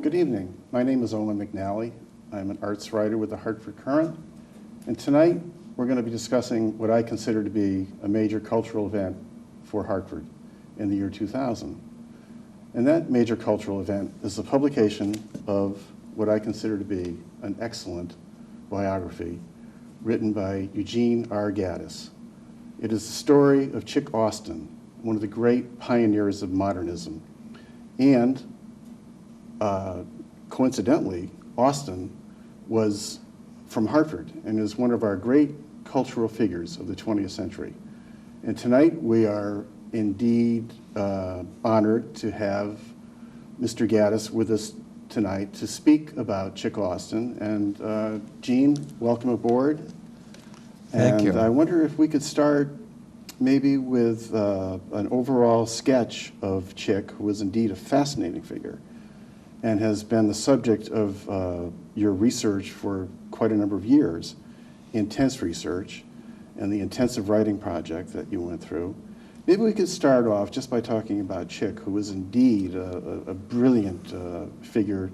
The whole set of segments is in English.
Good evening. My name is Owen McNally. I'm an arts writer with the Hartford Courant. And tonight, we're going to be discussing what I consider to be a major cultural event for Hartford in the year 2000. And that major cultural event is the publication of what I consider to be an excellent biography written by Eugene Gaddis. It is the story of Chick Austin, one of the great pioneers of modernism. And coincidentally, Austin was from Hartford and is one of our great cultural figures of the 20th century. And tonight we are indeed honored to have Mr. Gaddis with us tonight to speak about Chick Austin. And Gene, welcome aboard. Thank you. And I wonder if we could start maybe with an overall sketch of Chick, who was indeed a fascinating figure and has been the subject of your research for quite a number of years, intense research, and the intensive writing project that you went through. Maybe we could start off just by talking about Chick, who was indeed a brilliant figure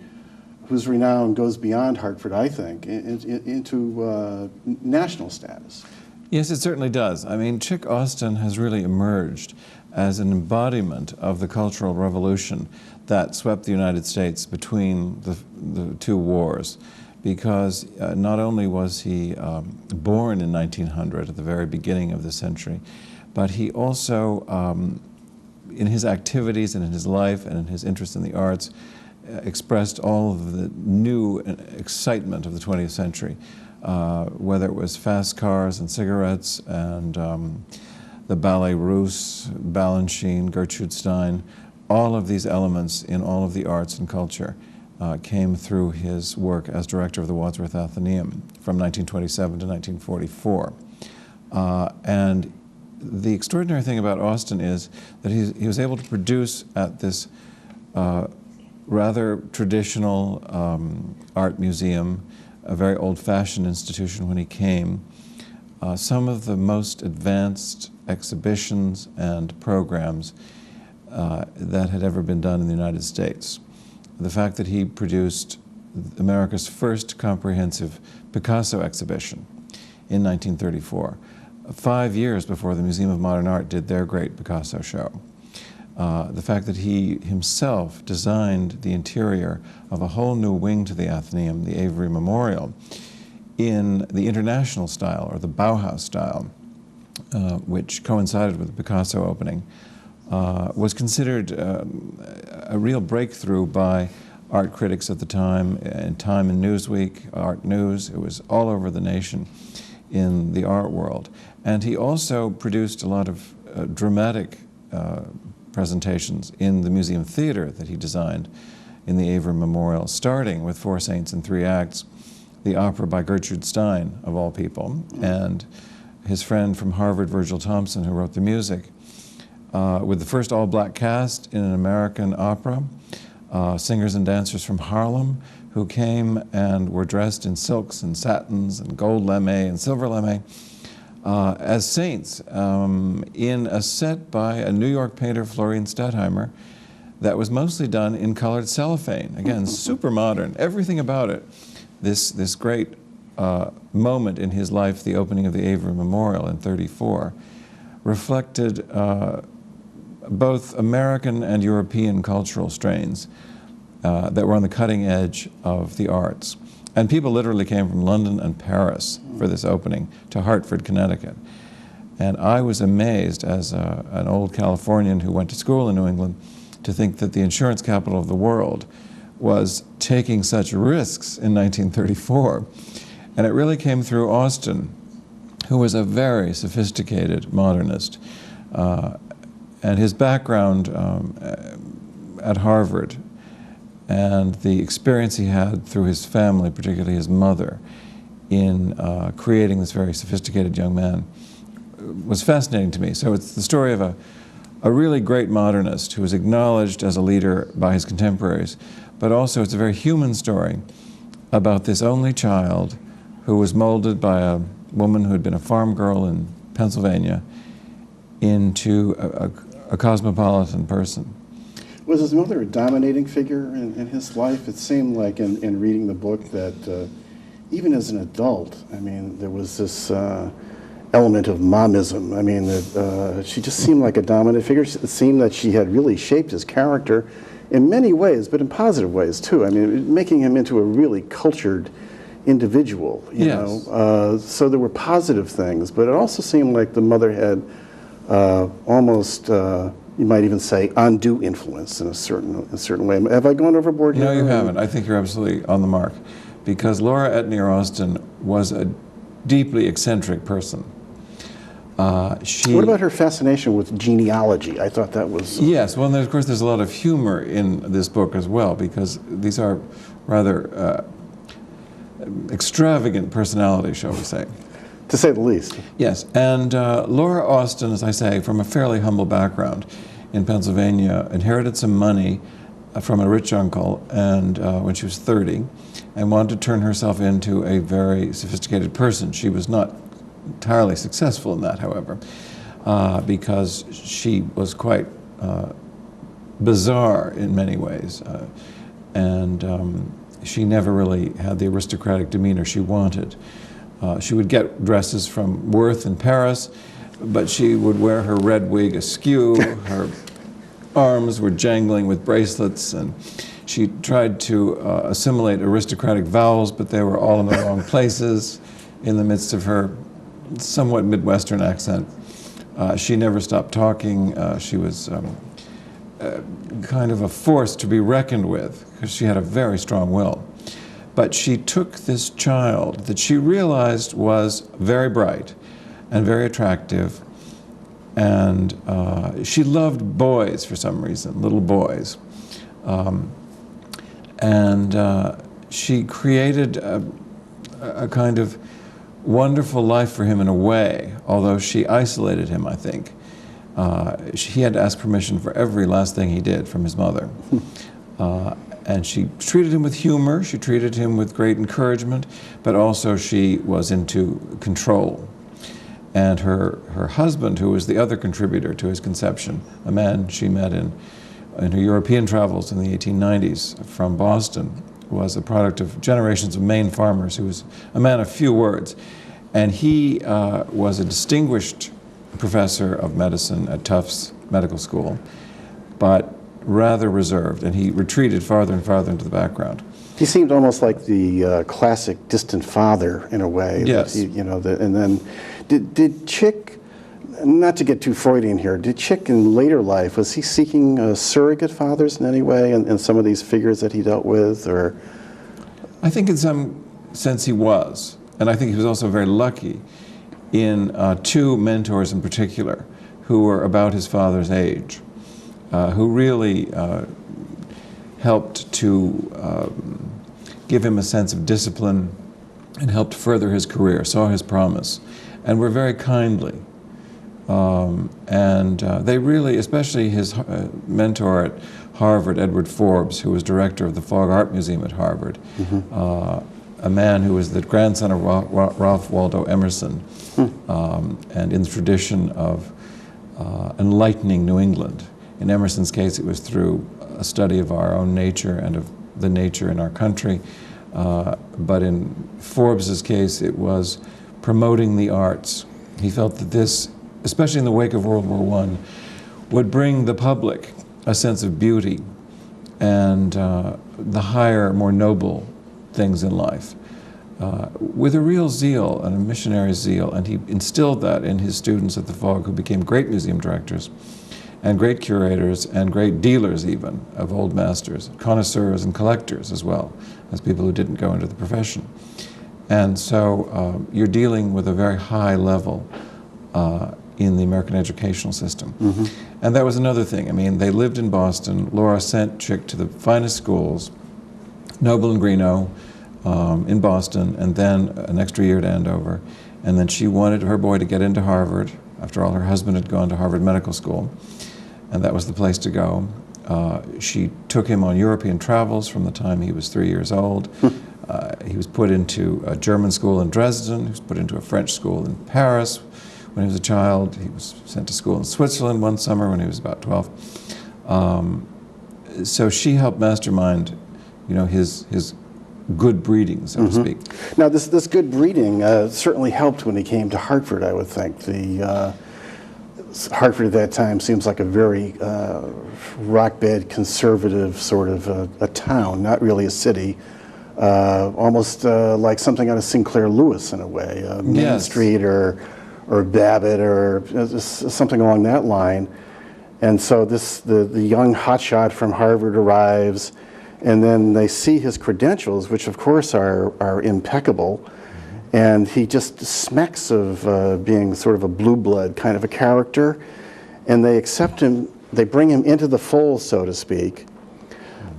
whose renown goes beyond Hartford, I think, into national status. Yes, it certainly does. I mean, Chick Austin has really emerged as an embodiment of the cultural revolution that swept the United States between the two wars, because not only was he born in 1900 at the very beginning of the century, but he also, in his activities and in his life and in his interest in the arts, expressed all of the new excitement of the 20th century, whether it was fast cars and cigarettes and the Ballet Russe, Balanchine, Gertrude Stein. All of these elements in all of the arts and culture came through his work as director of the Wadsworth Atheneum from 1927 to 1944. And the extraordinary thing about Austin is that he was able to produce at this rather traditional art museum, a very old-fashioned institution when he came, some of the most advanced exhibitions and programs that had ever been done in the United States. The fact that he produced America's first comprehensive Picasso exhibition in 1934, 5 years before the Museum of Modern Art did their great Picasso show. The fact that he himself designed the interior of a whole new wing to the Atheneum, the Avery Memorial, in the international style, or the Bauhaus style, which coincided with the Picasso opening, was considered a real breakthrough by art critics at the time, in Time and Newsweek, Art News. It was all over the nation in the art world. And he also produced a lot of dramatic presentations in the Museum Theater that he designed in the Avery Memorial, starting with Four Saints in Three Acts, the opera by Gertrude Stein, of all people, and his friend from Harvard, Virgil Thompson, who wrote the music, with the first all-black cast in an American opera, singers and dancers from Harlem who came and were dressed in silks and satins and gold lame and silver lame as saints in a set by a New York painter, Florian Stadtheimer, that was mostly done in colored cellophane. Again, super modern, everything about it. This great moment in his life, the opening of the Avery Memorial in '34, reflected both American and European cultural strains that were on the cutting edge of the arts. And people literally came from London and Paris for this opening to Hartford, Connecticut. And I was amazed as an old Californian who went to school in New England to think that the insurance capital of the world was taking such risks in 1934. And it really came through Austin, who was a very sophisticated modernist. And his background at Harvard and the experience he had through his family, particularly his mother, in creating this very sophisticated young man was fascinating to me. So it's the story of a really great modernist who was acknowledged as a leader by his contemporaries, but also it's a very human story about this only child who was molded by a woman who had been a farm girl in Pennsylvania into a cosmopolitan person. Was his mother a dominating figure in his life? It seemed like in reading the book that even as an adult, I mean, there was this element of momism. I mean, that she just seemed like a dominant figure. It seemed that she had really shaped his character in many ways, but in positive ways too. I mean, making him into a really cultured individual, you know. So there were positive things, but it also seemed like the mother had almost, you might even say, undue influence in a certain way. Have I gone overboard here? No, you haven't. I think you're absolutely on the mark, because Laura Etnier Austin was a deeply eccentric person. What about her fascination with genealogy? I thought that was... Yes, well, of course, there's a lot of humor in this book as well, because these are rather extravagant personalities, shall we say. To say the least. Yes, and Laura Austin, as I say, from a fairly humble background in Pennsylvania, inherited some money from a rich uncle and when she was 30, and wanted to turn herself into a very sophisticated person. She was not entirely successful in that, however, because she was quite bizarre in many ways, and she never really had the aristocratic demeanor she wanted. She would get dresses from Worth in Paris, but she would wear her red wig askew, her arms were jangling with bracelets, and she tried to assimilate aristocratic vowels, but they were all in the wrong places in the midst of her somewhat Midwestern accent. She never stopped talking. She was kind of a force to be reckoned with, because she had a very strong will. But she took this child that she realized was very bright and very attractive, and she loved boys for some reason, little boys. She created a kind of wonderful life for him in a way, although she isolated him, I think. He had to ask permission for every last thing he did from his mother. And she treated him with humor, she treated him with great encouragement, but also she was into control. And her husband, who was the other contributor to his conception, a man she met in her European travels in the 1890s from Boston, was a product of generations of Maine farmers, who was a man of few words. And he was a distinguished professor of medicine at Tufts Medical School, but rather reserved, and he retreated farther and farther into the background. He seemed almost like the classic distant father in a way. Yes. And then did Chick, not to get too Freudian here, did Chick in later life, was he seeking surrogate fathers in any way in some of these figures that he dealt with, or? I think in some sense he was, and I think he was also very lucky in two mentors in particular who were about his father's age. Who really helped to give him a sense of discipline and helped further his career, saw his promise, and were very kindly. They really, especially his mentor at Harvard, Edward Forbes, who was director of the Fogg Art Museum at Harvard, a man who was the grandson of Ralph Waldo Emerson, and in the tradition of enlightening New England. In Emerson's case, it was through a study of our own nature and of the nature in our country. But in Forbes's case, it was promoting the arts. He felt that this, especially in the wake of World War I, would bring the public a sense of beauty and the higher, more noble things in life, with a real zeal and a missionary zeal. And he instilled that in his students at the Fogg, who became great museum directors and great curators and great dealers even of old masters, connoisseurs and collectors as well as people who didn't go into the profession. And so you're dealing with a very high level in the American educational system. And that was another thing. I mean, they lived in Boston. Laura sent Chick to the finest schools, Noble and Greenough in Boston, and then an extra year at Andover. And then she wanted her boy to get into Harvard. After all, her husband had gone to Harvard Medical School, and that was the place to go. She took him on European travels from the time he was 3 years old. He was put into a German school in Dresden. He was put into a French school in Paris when he was a child. He was sent to school in Switzerland one summer when he was about 12. So she helped mastermind, his good breeding, so to speak. Now, this good breeding certainly helped when he came to Hartford, I would think. Hartford at that time seems like a very rock-bed, conservative sort of a town, not really a city. Almost like something out of Sinclair Lewis in a way, Main Yes. Street or Babbitt or something along that line. And so the young hotshot from Harvard arrives, and then they see his credentials, which of course are impeccable, and he just smacks of being sort of a blue blood kind of a character, and they accept him, they bring him into the fold, so to speak.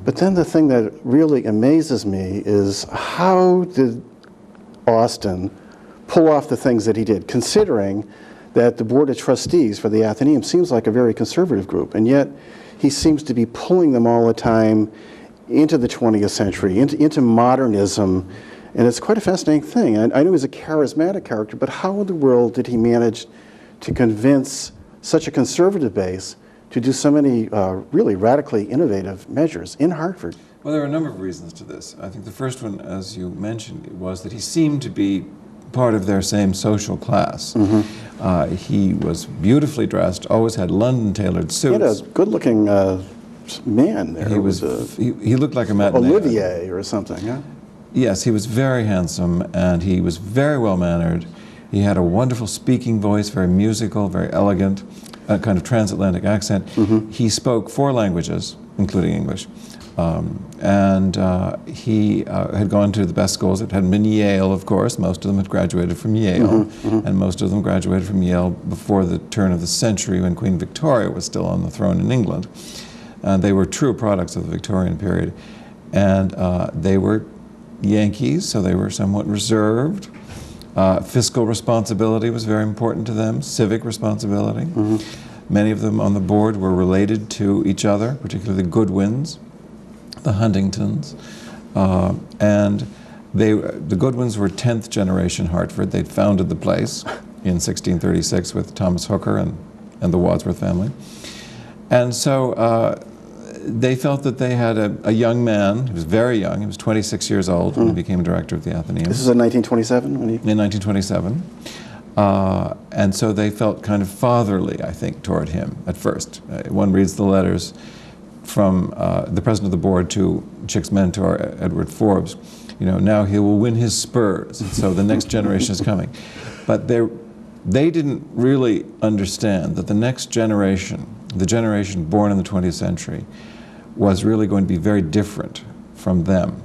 But then the thing that really amazes me is how did Austin pull off the things that he did, considering that the Board of Trustees for the Atheneum seems like a very conservative group, and yet he seems to be pulling them all the time into the 20th century, into modernism, and it's quite a fascinating thing. I know he's a charismatic character, but how in the world did he manage to convince such a conservative base to do so many really radically innovative measures in Hartford? Well, there are a number of reasons to this. I think the first one, as you mentioned, was that he seemed to be part of their same social class. He was beautifully dressed, always had London-tailored suits. He had a good-looking man there. He looked like a matinee. Olivier or something, huh? Yes, he was very handsome, and he was very well-mannered. He had a wonderful speaking voice, very musical, very elegant, a kind of transatlantic accent. He spoke 4 languages, including English. And he had gone to the best schools. It hadn't been Yale, of course. Most of them had graduated from Yale, and most of them graduated from Yale before the turn of the century, when Queen Victoria was still on the throne in England. And they were true products of the Victorian period. And they were Yankees, so they were somewhat reserved. Fiscal responsibility was very important to them, civic responsibility. Many of them on the board were related to each other, particularly the Goodwins, the Huntingtons, and the Goodwins were 10th generation Hartford. They'd founded the place in 1636 with Thomas Hooker and the Wadsworth family. And so they felt that they had a young man. He was very young. He was 26 years old when he became director of the Atheneum. This is in 1927? In 1927. And so they felt kind of fatherly, I think, toward him at first. One reads the letters from the president of the board to Chick's mentor, Edward Forbes. Now he will win his spurs, so the next generation is coming. But they didn't really understand that the next generation, the generation born in the 20th century, was really going to be very different from them.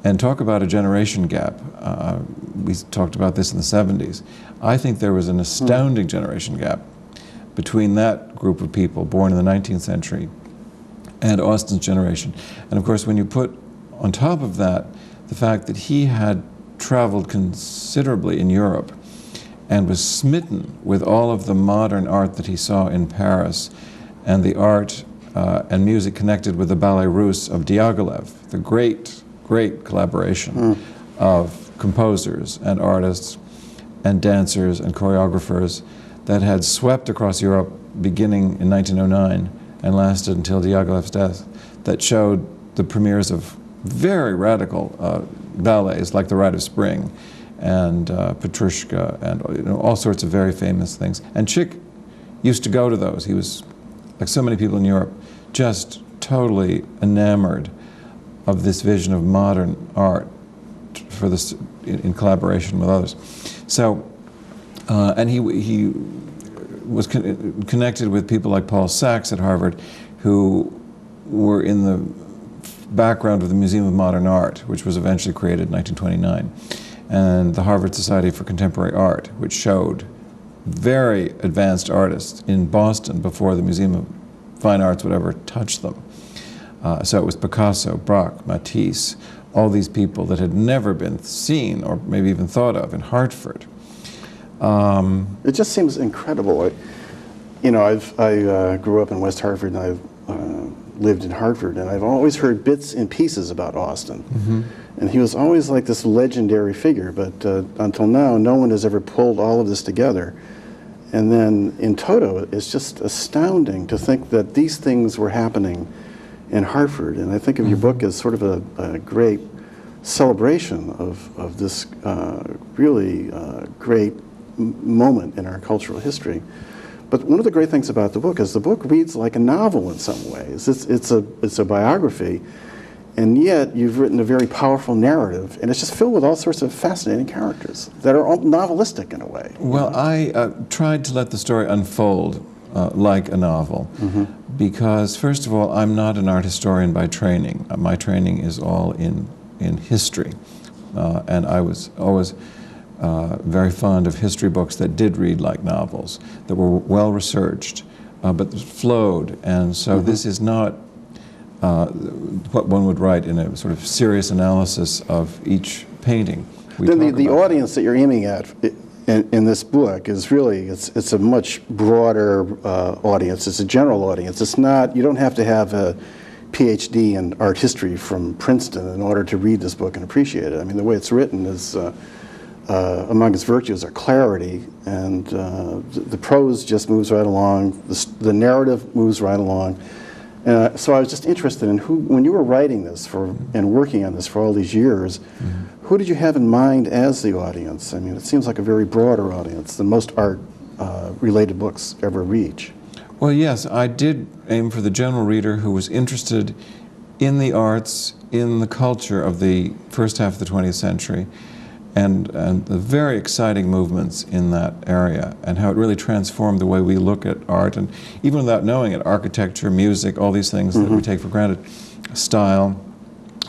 And talk about a generation gap. We talked about this in the 70s. I think there was an astounding generation gap between that group of people born in the 19th century and Austin's generation. And of course, when you put on top of that the fact that he had traveled considerably in Europe and was smitten with all of the modern art that he saw in Paris and the art and music connected with the Ballet Russe of Diaghilev, the great collaboration of composers and artists and dancers and choreographers that had swept across Europe beginning in 1909 and lasted until Diaghilev's death, that showed the premieres of very radical ballets like The Rite of Spring and Petrushka and all sorts of very famous things. And Chick used to go to those. He was, like so many people in Europe, just totally enamored of this vision of modern art for this in collaboration with others. So, and he was connected with people like Paul Sachs at Harvard, who were in the background of the Museum of Modern Art, which was eventually created in 1929, and the Harvard Society for Contemporary Art, which showed very advanced artists in Boston before the Museum of Fine Arts would ever touch them. So it was Picasso, Braque, Matisse, all these people that had never been seen or maybe even thought of in Hartford. It just seems incredible. I grew up in West Hartford, and I've lived in Hartford, and I've always heard bits and pieces about Austin. And he was always like this legendary figure, but until now, no one has ever pulled all of this together. And then in toto, it's just astounding to think that these things were happening in Hartford. And I think of your book as sort of a great celebration of this really great moment in our cultural history. But one of the great things about the book is the book reads like a novel in some ways. It's a biography, and yet you've written a very powerful narrative, and it's just filled with all sorts of fascinating characters that are all novelistic in a way. Well, I tried to let the story unfold like a novel, because first of all, I'm not an art historian by training. My training is all in history, and I was always very fond of history books that did read like novels, that were well researched, but flowed. And so this is not what one would write in a sort of serious analysis of each painting. Then the audience that you're aiming at in this book is really, it's a much broader audience. It's a general audience. It's not, you don't have to have a PhD in art history from Princeton in order to read this book and appreciate it. I mean, the way it's written is, among its virtues are clarity, and the prose just moves right along, the narrative moves right along. So I was just interested in when you were writing this and working on this for all these years, who did you have in mind as the audience? I mean, it seems like a very broader audience than most art-related books ever reach. Well, yes, I did aim for the general reader who was interested in the arts, in the culture of the first half of the 20th century, and the very exciting movements in that area, and how it really transformed the way we look at art, and even without knowing it, architecture, music, all these things that we take for granted, style.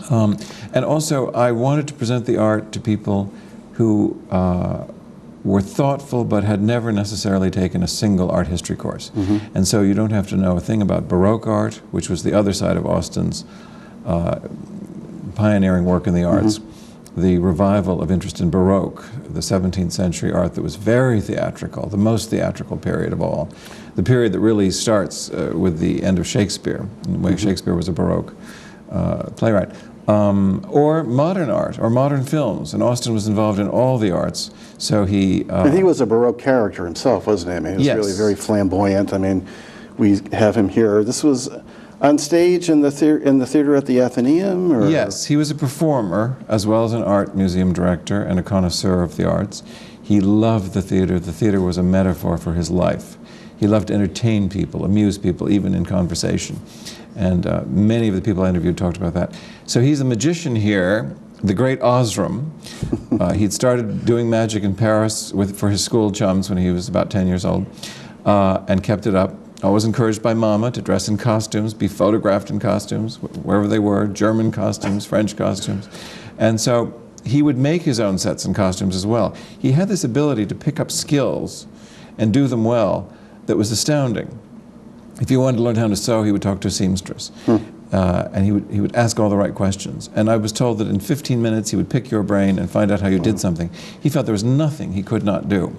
And also, I wanted to present the art to people who were thoughtful but had never necessarily taken a single art history course. And so you don't have to know a thing about Baroque art, which was the other side of Austin's pioneering work in the arts. The revival of interest in Baroque, the 17th century art that was very theatrical, the most theatrical period of all. The period that really starts with the end of Shakespeare, in the way Shakespeare was a Baroque playwright. Or modern art, or modern films, and Austin was involved in all the arts, so he... and he was a Baroque character himself, wasn't he? I mean, he was really very flamboyant. I mean, we have him here. This was on stage in the theater at the Atheneum? Or? Yes, he was a performer, as well as an art museum director and a connoisseur of the arts. He loved the theater. The theater was a metaphor for his life. He loved to entertain people, amuse people, even in conversation. And many of the people I interviewed talked about that. So he's a magician here, the great Osram. He'd started doing magic in Paris for his school chums when he was about 10 years old, and kept it up. Always encouraged by Mama to dress in costumes, be photographed in costumes, wherever they were, German costumes, French costumes. And so he would make his own sets and costumes as well. He had this ability to pick up skills and do them well that was astounding. If he wanted to learn how to sew, he would talk to a seamstress. And he would ask all the right questions. And I was told that in 15 minutes he would pick your brain and find out how you did something. He felt there was nothing he could not do.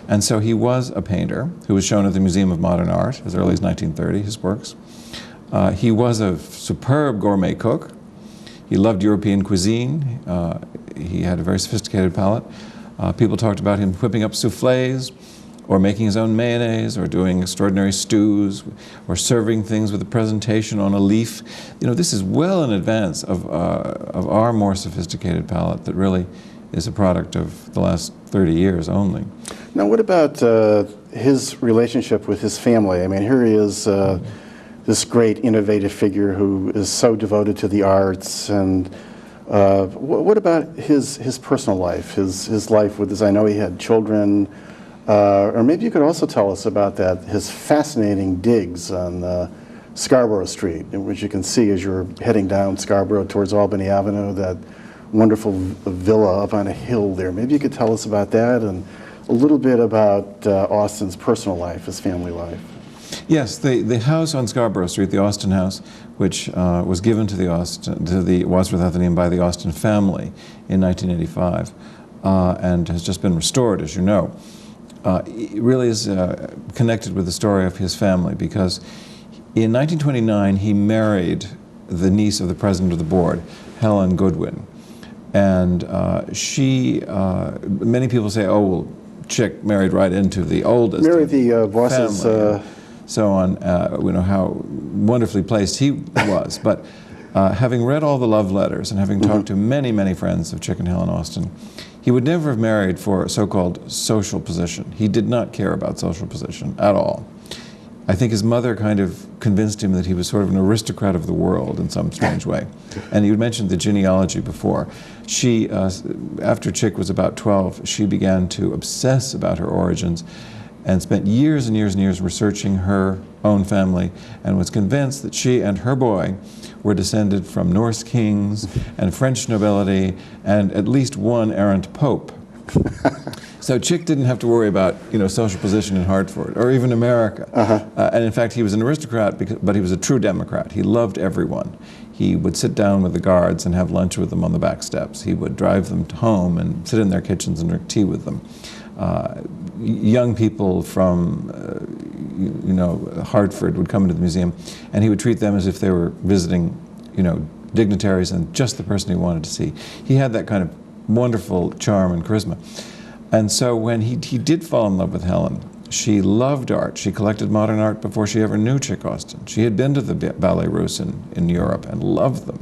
And so he was a painter who was shown at the Museum of Modern Art as early as 1930, his works. He was a superb gourmet cook. He loved European cuisine. He had a very sophisticated palate. People talked about him whipping up soufflés, or making his own mayonnaise, or doing extraordinary stews, or serving things with a presentation on a leaf. You know, this is well in advance of our more sophisticated palate that really is a product of the last 30 years only. Now, what about his relationship with his family? I mean, here he is, this great innovative figure who is so devoted to the arts, and what about his personal life, his life with his, I know he had children, or maybe you could also tell us about that, his fascinating digs on Scarborough Street, which you can see as you're heading down Scarborough towards Albany Avenue, that wonderful villa up on a hill there. Maybe you could tell us about that and a little bit about Austin's personal life, his family life. Yes, the house on Scarborough Street, the Austin House, which was given to the Wadsworth Atheneum by the Austin family in 1985, and has just been restored, as you know. It really is connected with the story of his family, because in 1929 he married the niece of the president of the board, Helen Goodwin, and many people say, oh, well, chick married right into the oldest. Married the boss's so on, you know, how wonderfully placed he was. But having read all the love letters and having talked to many, many friends of Chick and Helen Austen, he would never have married for so-called social position. He did not care about social position at all. I think his mother kind of convinced him that he was sort of an aristocrat of the world in some strange way. And you mentioned the genealogy before. She, after Chick was about 12, she began to obsess about her origins and spent years and years and years researching her own family and was convinced that she and her boy were descended from Norse kings and French nobility and at least one errant pope. So Chick didn't have to worry about, you know, social position in Hartford or even America. And in fact, he was an aristocrat, but he was a true Democrat. He loved everyone. He would sit down with the guards and have lunch with them on the back steps. He would drive them home and sit in their kitchens and drink tea with them. Young people from, you know, Hartford would come into the museum, and he would treat them as if they were visiting, you know, dignitaries and just the person he wanted to see. He had that kind of wonderful charm and charisma. And so when he did fall in love with Helen, she loved art. She collected modern art before she ever knew Chick Austen. She had been to the Ballet Russe in Europe and loved them.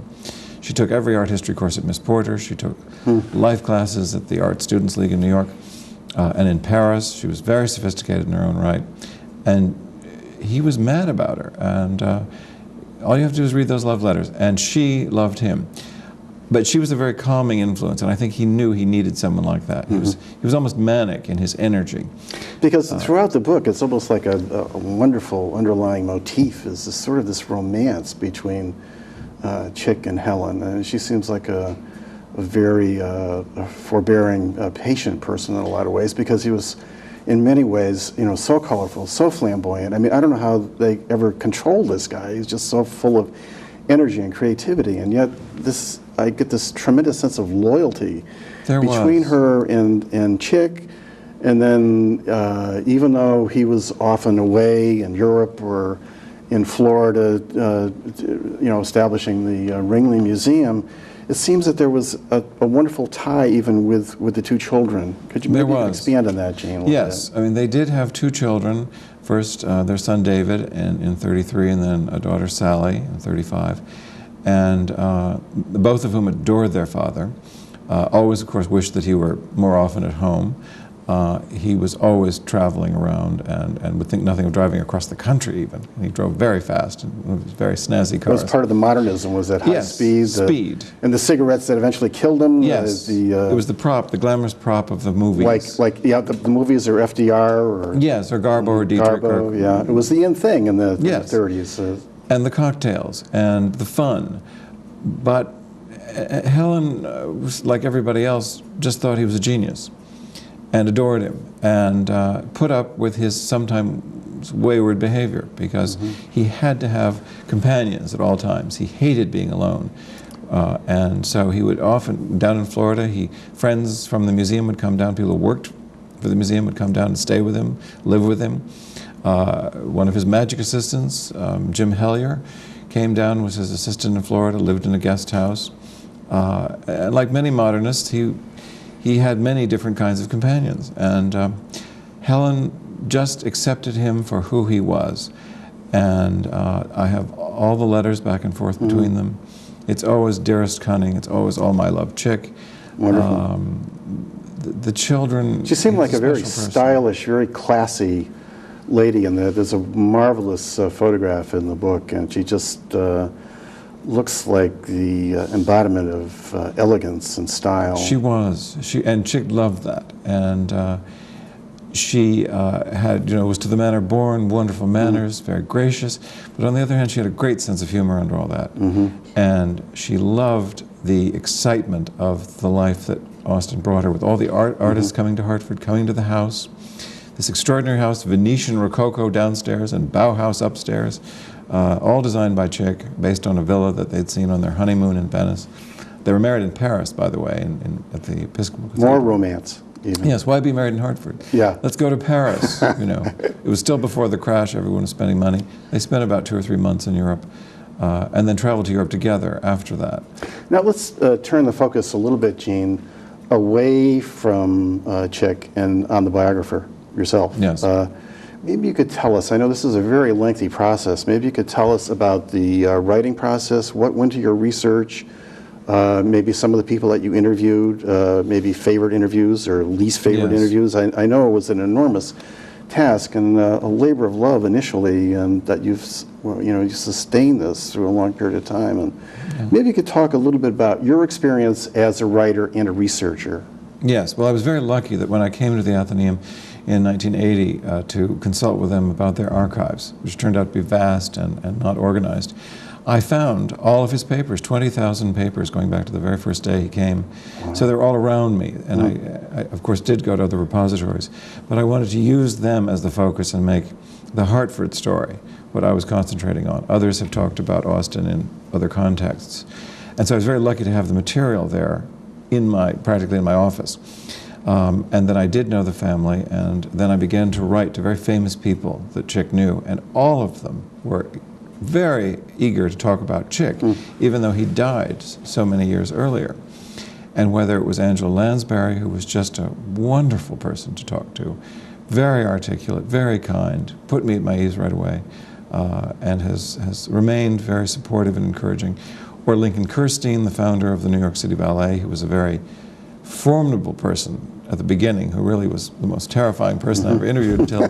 She took every art history course at Miss Porter. She took life classes at the Art Students League in New York and in Paris. She was very sophisticated in her own right. And he was mad about her. And all you have to do is read those love letters. And she loved him. But she was a very calming influence, and I think he knew he needed someone like that. He was almost manic in his energy. Because throughout the book, it's almost like a wonderful underlying motif is this sort of this romance between Chick and Helen. And she seems like a very forbearing, patient person in a lot of ways, because he was, in many ways, you know, so colorful, so flamboyant. I mean, I don't know how they ever controlled this guy. He's just so full of energy and creativity, and yet I get this tremendous sense of loyalty between her and Chick. And then even though he was often away in Europe or in Florida, you know, establishing the Ringling Museum, it seems that there was a wonderful tie even with the two children. Could you maybe expand on that, Gene? Yes, I mean, they did have two children. First, their son David in 33, and then a daughter Sally in 35. And both of whom adored their father. Always, of course, wished that he were more often at home. He was always traveling around and would think nothing of driving across the country even. He drove very fast and very snazzy cars. It was part of the modernism, was that high speed? And the cigarettes that eventually killed him? Yes, it was the prop, the glamorous prop of the movies. Yeah, the movies are FDR or... Yes, or Garbo or Dietrich. Garbo, yeah. It was the in thing in the 30s. And the cocktails and the fun. But Helen, like everybody else, just thought he was a genius and adored him and put up with his sometimes wayward behavior because he had to have companions at all times. He hated being alone. And so he would often, down in Florida, friends from the museum would come down, people who worked for the museum would come down and stay with him, live with him. One of his magic assistants, Jim Hellier, came down, was his assistant in Florida, lived in a guest house. And like many modernists, he had many different kinds of companions. And Helen just accepted him for who he was. And I have all the letters back and forth between them. It's always dearest Cunning, it's always all my love, Chick. Wonderful. The children... She seemed like a very stylish, very classy lady, and there's a marvelous photograph in the book, and she just looks like the embodiment of elegance and style. She was. And Chick loved that. And she had, was to the manner born, wonderful manners, very gracious, but on the other hand, she had a great sense of humor under all that. And she loved the excitement of the life that Austen brought her, with all the artists coming to Hartford, coming to the house. This extraordinary house, Venetian Rococo downstairs and Bauhaus upstairs, all designed by Chick, based on a villa that they'd seen on their honeymoon in Venice. They were married in Paris, by the way, at the Episcopal Cathedral. More romance, even. Yes, why be married in Hartford? Yeah. Let's go to Paris, It was still before the crash, everyone was spending money. They spent about 2 or 3 months in Europe, and then traveled to Europe together after that. Now let's turn the focus a little bit, Gene, away from Chick and on the biographer yourself. Yes. Maybe you could tell us, I know this is a very lengthy process, maybe you could tell us about the writing process, what went to your research, maybe some of the people that you interviewed, maybe favorite interviews or least favorite Yes. interviews. I know it was an enormous task and a labor of love initially, and that you sustained this through a long period of time. And maybe you could talk a little bit about your experience as a writer and a researcher. Yes, well, I was very lucky that when I came to the Atheneum in 1980 to consult with them about their archives, which turned out to be vast and not organized, I found all of his papers, 20,000 papers going back to the very first day he came. So they're all around me, and I of course did go to other repositories, but I wanted to use them as the focus and make the Hartford story what I was concentrating on. Others have talked about Austin in other contexts. And so I was very lucky to have the material there practically in my office. And then I did know the family, and then I began to write to very famous people that Chick knew, and all of them were very eager to talk about Chick, even though he died so many years earlier. And whether it was Angela Lansbury, who was just a wonderful person to talk to, very articulate, very kind, put me at my ease right away, and has remained very supportive and encouraging. Or Lincoln Kirstein, the founder of the New York City Ballet, who was a very formidable person at the beginning, who really was the most terrifying person I ever interviewed until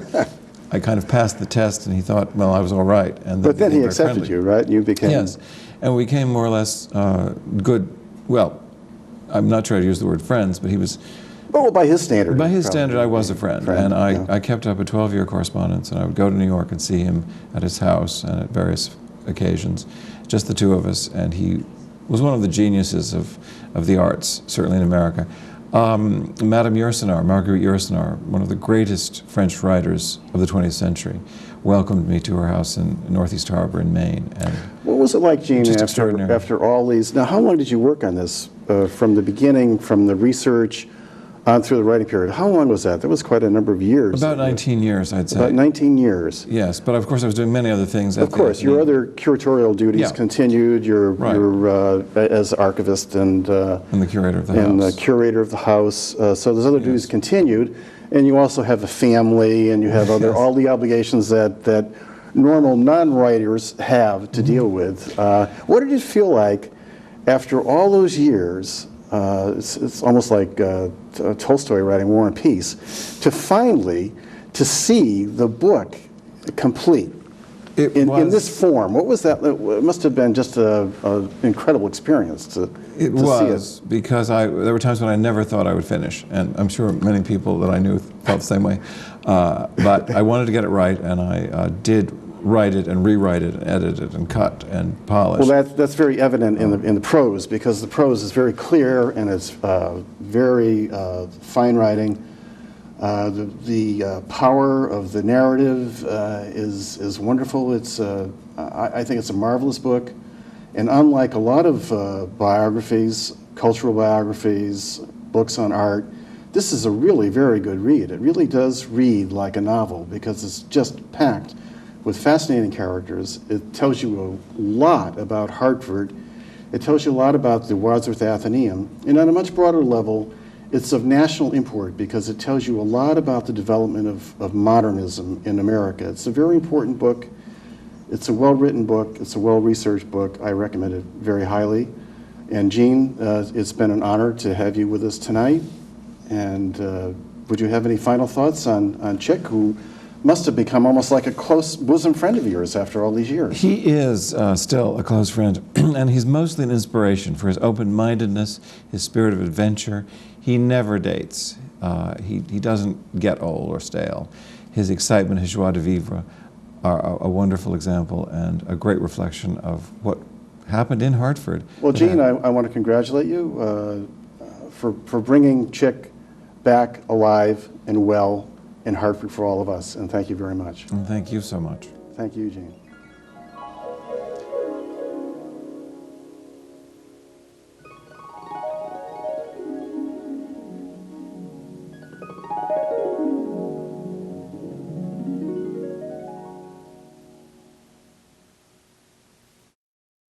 I kind of passed the test and he thought, well, I was all right. And But then he accepted friendly. you, right? You became... Yes, and we became more or less good, well, I'm not trying to use the word friends, but he was... Well, by his standard. By his standard, I was a friend, and I kept up a 12-year correspondence, and I would go to New York and see him at his house and at various occasions, just the two of us, and he was one of the geniuses of the arts, certainly in America. Madame Yourcenar, Marguerite Yourcenar, one of the greatest French writers of the 20th century, welcomed me to her house in Northeast Harbor in Maine. And what was it like, Gene, just extraordinary. after all these... Now, how long did you work on this? From the beginning, from the research on through the writing period. How long was that? That was quite a number of years. About 19 years, I'd say. About 19 years. Yes, but of course I was doing many other things. Of course, your other curatorial duties continued. You're as archivist and the curator of the house. And the curator of the house. So those other duties continued, and you also have a family, and you have all the obligations that normal non-writers have to deal with. What did it feel like after all those years? It's almost like Tolstoy writing War and Peace, to see the book complete in this form. What was that? It must have been just an incredible experience to see it. Because there were times when I never thought I would finish, and I'm sure many people that I knew felt the same way. But I wanted to get it right, and I did write it and rewrite it and edit it and cut and polish. Well, that's very evident in the prose, because the prose is very clear and it's very fine writing. The power of the narrative is wonderful. I think it's a marvelous book, and unlike a lot of biographies, cultural biographies, books on art, this is a really very good read. It really does read like a novel because it's just packed with fascinating characters. It tells you a lot about Hartford. It tells you a lot about the Wadsworth Atheneum. And on a much broader level, it's of national import because it tells you a lot about the development of modernism in America. It's a very important book. It's a well-written book. It's a well-researched book. I recommend it very highly. And Gene, it's been an honor to have you with us tonight. And would you have any final thoughts on Chick, who must have become almost like a close bosom friend of yours after all these years? He is still a close friend, and he's mostly an inspiration for his open-mindedness, his spirit of adventure. He never dates. He doesn't get old or stale. His excitement, his joie de vivre are a wonderful example and a great reflection of what happened in Hartford. Well, Gene, I want to congratulate you for bringing Chick back alive and well in Hartford for all of us, and thank you very much. And thank you so much. Thank you, Eugene.